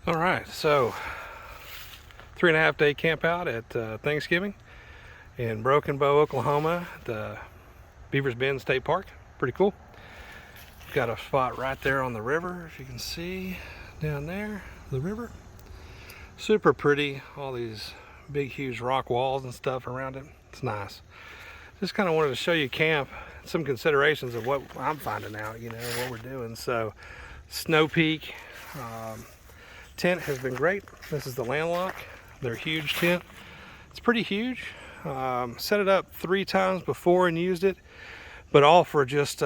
All right, so 3.5 day camp out at Thanksgiving in Broken Bow, Oklahoma, the Beavers Bend State Park. Pretty cool. Got a spot right there on the river, if you can see down there, the river. Super pretty, all these big huge rock walls and stuff around it. It's nice. Just kind of wanted to show you camp, some considerations of what I'm finding out, you know, what we're doing. So Snow Peak tent has been great. This is the Landlock, their huge tent. It's pretty huge. Set it up 3 times before and used it, but all for just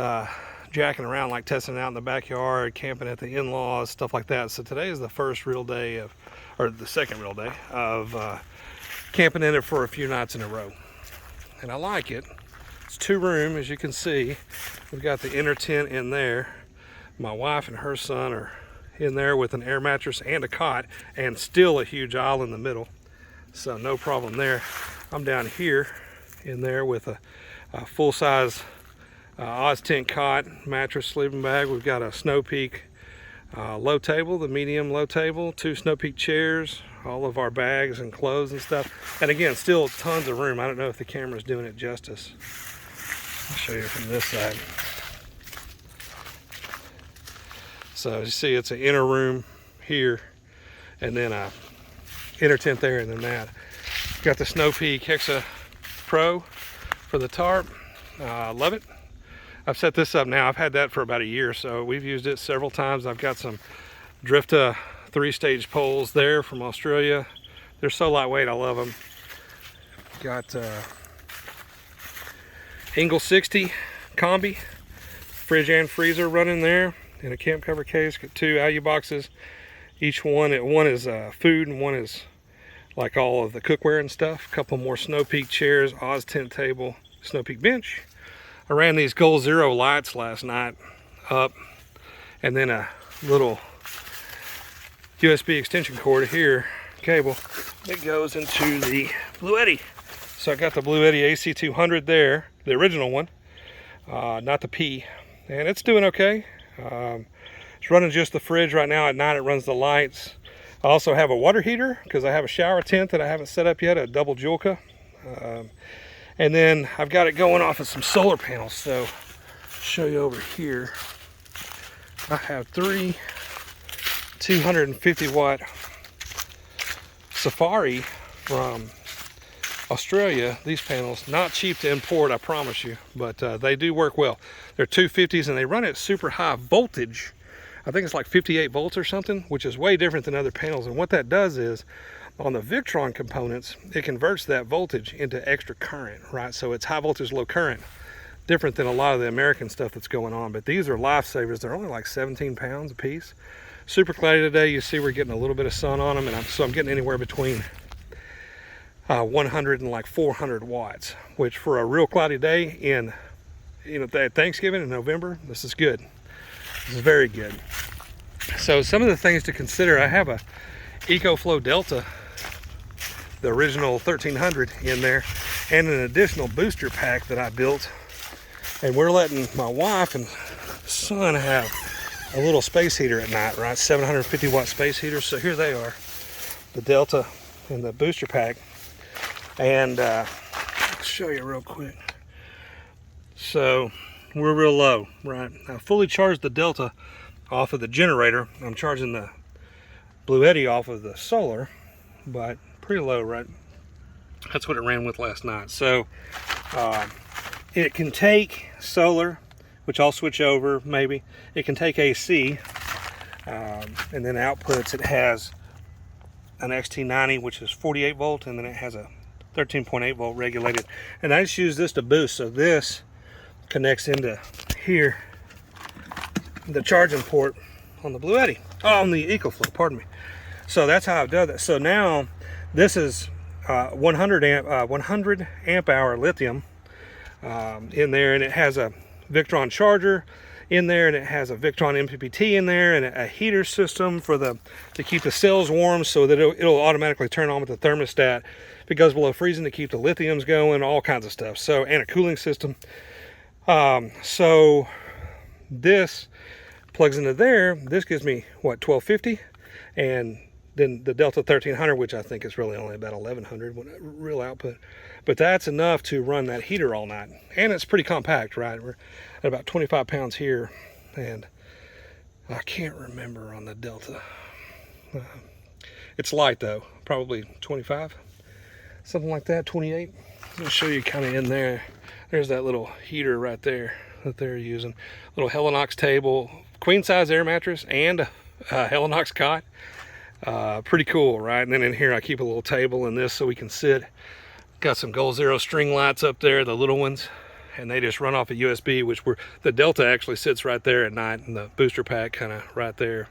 jacking around, like testing it out in the backyard, camping at the in-laws, stuff like that. So today is the first real day of, or the second real day of camping in it for a few nights in a row. And I like it. It's 2-room, as you can see. We've got the inner tent in there. My wife and her son are in there with an air mattress and a cot, and still a huge aisle in the middle, so no problem there. I'm down here in there with a full-size Oz tent cot, mattress, sleeping bag. We've got a Snow Peak low table, the medium low table, 2 Snow Peak chairs, all of our bags and clothes and stuff. And again, still tons of room. I don't know if the camera's doing it justice. I'll show you from this side. So as you see, it's an inner room here, and then a inner tent there, and then that. Got the Snow Peak Hexa Pro for the tarp. Love it. I've set this up now. I've had that for about a year, so we've used it several times. I've got some Drifta 3-stage poles there from Australia. They're so lightweight, I love them. Got Engel 60 combi, fridge and freezer running there. In a camp cover case. Got 2 Alu boxes. Each one is food and one is like all of the cookware and stuff. A couple more Snow Peak chairs, Oz tent table, Snow Peak bench. I ran these Goal Zero lights last night up, and then a little USB extension cord here, cable, that goes into the Bluetti. So I got the Bluetti AC200 there, the original one, not the P, and it's doing okay. It's running just the fridge right now. At night it runs the lights. I also have a water heater because I have a shower tent that I haven't set up yet, a double Julka. And then I've got it going off of some solar panels. So I'll show you over here. I have 3 250 watt Safiery from Australia. These panels, not cheap to import, I promise you, but they do work well. They're 250s and they run at super high voltage. I think it's like 58 volts or something, which is way different than other panels. And what that does is, on the Victron components, it converts that voltage into extra current, right? So it's high voltage, low current, different than a lot of the American stuff that's going on. But these are lifesavers. They're only like 17 pounds a piece. Super cloudy today. You see we're getting a little bit of sun on them, and so I'm getting anywhere between 100 and like 400 watts, which for a real cloudy day in, you know, at Thanksgiving in November, this is good. This is very good. So some of the things to consider, I have a EcoFlow Delta, the original 1300 in there, and an additional booster pack that I built. And we're letting my wife and son have a little space heater at night, right? 750 watt space heater. So here they are, the Delta and the booster pack. And I'll show you real quick. So we're real low, right? I fully charged the Delta off of the generator. I'm charging the Bluetti off of the solar, but pretty low, right? That's what it ran with last night. So it can take solar, which I'll switch over maybe. It can take AC, and then outputs, it has an XT90, which is 48 volt, and then it has a 13.8 volt regulated, and I just use this to boost. So this connects into here, the charging port on the Bluetti, on the EcoFlow, pardon me. So that's how I've done that. So now this is 100 amp hour lithium in there, and it has a Victron charger in there, and it has a Victron MPPT in there, and a heater system for to keep the cells warm, so that it'll automatically turn on with the thermostat if it goes below freezing, to keep the lithiums going, all kinds of stuff. So, and a cooling system. So this plugs into there. This gives me what, 1250, and than the Delta 1300, which I think is really only about 1100 real output. But that's enough to run that heater all night. And it's pretty compact, right? We're at about 25 pounds here. And I can't remember on the Delta. It's light though, probably 25, something like that, 28. I'll show you kind of in there. There's that little heater right there that they're using. Little Helinox table, queen size air mattress, and a Helinox cot. Pretty cool, right? And then in here I keep a little table in this so we can sit. Got some Goal Zero string lights up there, the little ones, and they just run off a USB, which the Delta actually sits right there at night, and the booster pack kind of right there.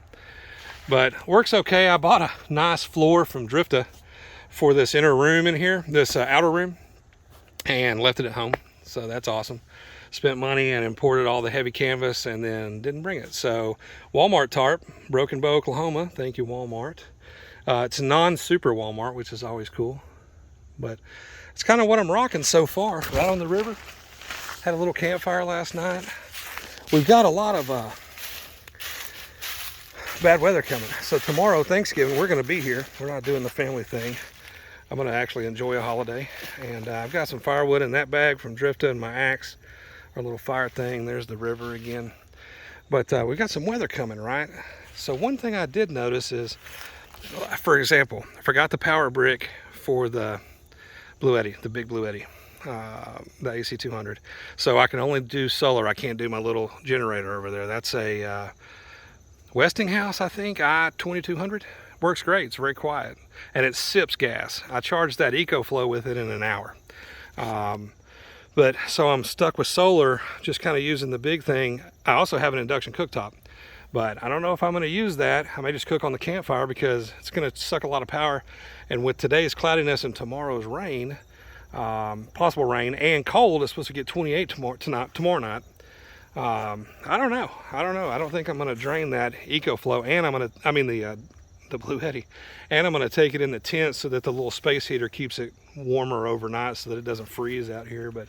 But works okay. I bought a nice floor from Drifta for this inner room in here, this outer room, and left it at home. So that's awesome. Spent money and imported all the heavy canvas and then didn't bring it. So Walmart tarp, Broken Bow, Oklahoma. Thank you, Walmart. It's non-super Walmart, which is always cool. But it's kind of what I'm rocking so far. Right on the river. Had a little campfire last night. We've got a lot of bad weather coming. So tomorrow, Thanksgiving, we're going to be here. We're not doing the family thing. I'm going to actually enjoy a holiday. And I've got some firewood in that bag from Drifta and my axe. Our little fire thing. There's the river again. But we've got some weather coming, right? So one thing I did notice is, for example, I forgot the power brick for the Bluetti, the big Bluetti, the AC200. So I can only do solar. I can't do my little generator over there. That's a Westinghouse, I think, i2200. Works great. It's very quiet. And it sips gas. I charged that EcoFlow with it in an hour. But so I'm stuck with solar, just kind of using the big thing. I also have an induction cooktop, but I don't know if I'm going to use that. I may just cook on the campfire because it's going to suck a lot of power. And with today's cloudiness and tomorrow's rain, possible rain and cold, it's supposed to get 28 tomorrow night. I don't know. I don't think I'm going to drain that EcoFlow, and the Bluetti, and I'm going to take it in the tent so that the little space heater keeps it warmer overnight so that it doesn't freeze out here. But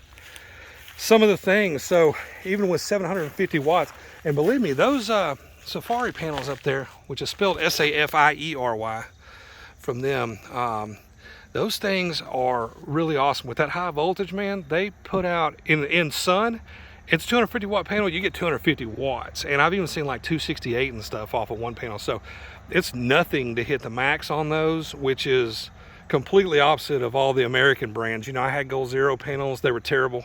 some of the things, so even with 750 watts, and believe me, those Safiery panels up there, which is spelled Safiery from them, those things are really awesome. With that high voltage, man, they put out in sun, it's 250 watt panel, you get 250 watts. And I've even seen like 268 and stuff off of one panel. So it's nothing to hit the max on those, which is completely opposite of all the American brands. You know, I had Goal Zero panels, they were terrible.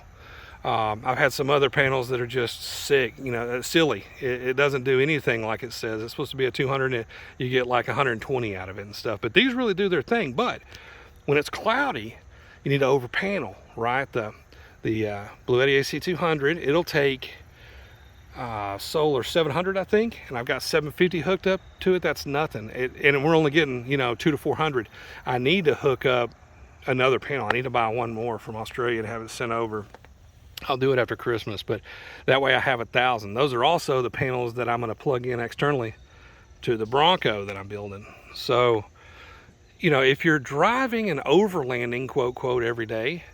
I've had some other panels that are just sick, you know, silly. It doesn't do anything like it says. It's supposed to be a 200 and you get like 120 out of it and stuff. But these really do their thing. But when it's cloudy, you need to over panel, right? The Bluetti AC200, it'll take solar 700, I think, and I've got 750 hooked up to it. That's nothing. And we're only getting, you know, 200 to 400. I need to hook up another panel. I need to buy one more from Australia and have it sent over. I'll do it after Christmas, but that way I have 1,000. Those are also the panels that I'm going to plug in externally to the Bronco that I'm building. So, you know, if you're driving and overlanding, quote, quote, every day,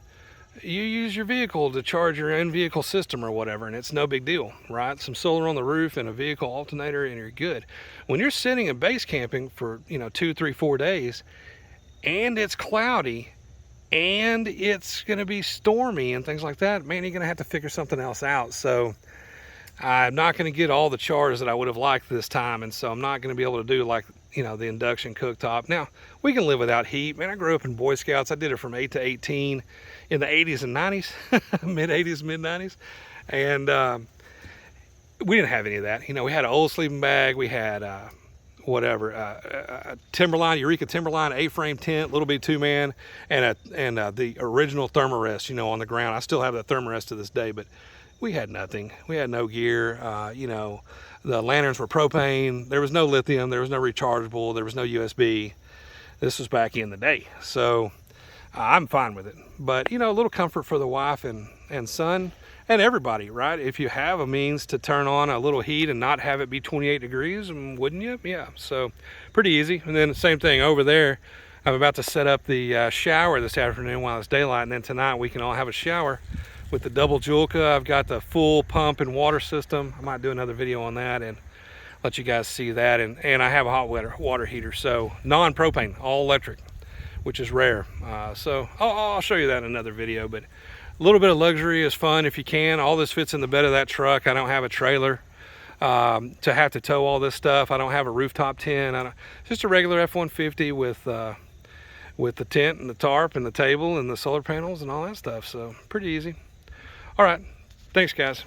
you use your vehicle to charge your in-vehicle system or whatever, and it's no big deal, right? Some solar on the roof and a vehicle alternator, and you're good. When you're sitting and base camping for, you know, 2, 3, 4 days, and it's cloudy, and it's going to be stormy and things like that, man, you're going to have to figure something else out. So I'm not going to get all the charge that I would have liked this time, and so I'm not going to be able to do, like, you know, the induction cooktop. Now, we can live without heat. Man, I grew up in Boy Scouts. I did it from 8 to 18 in the 80s and 90s, mid-80s, mid-90s. And we didn't have any of that. You know, we had an old sleeping bag. We had a Timberline, Eureka Timberline, A-frame tent, little bitty 2-man, and the original Thermarest, you know, on the ground. I still have that Thermarest to this day, but we had nothing. We had no gear. You know, the lanterns were propane. There was no lithium. There was no rechargeable. There was no USB. This was back in the day. So I'm fine with it. But, you know, a little comfort for the wife and son and everybody, right? If you have a means to turn on a little heat and not have it be 28 degrees, wouldn't you? Yeah, so pretty easy. And then the same thing over there. I'm about to set up the shower this afternoon while it's daylight, and then tonight we can all have a shower with the double Julka. I've got the full pump and water system. I might do another video on that, and let you guys see that. And I have a hot water heater, so non-propane, all electric, which is rare. So I'll show you that in another video. But a little bit of luxury is fun if you can. All this fits in the bed of that truck. I don't have a trailer to have to tow all this stuff. I don't have a rooftop tent. It's just a regular F-150 with the tent and the tarp and the table and the solar panels and all that stuff. So pretty easy. All right, thanks guys.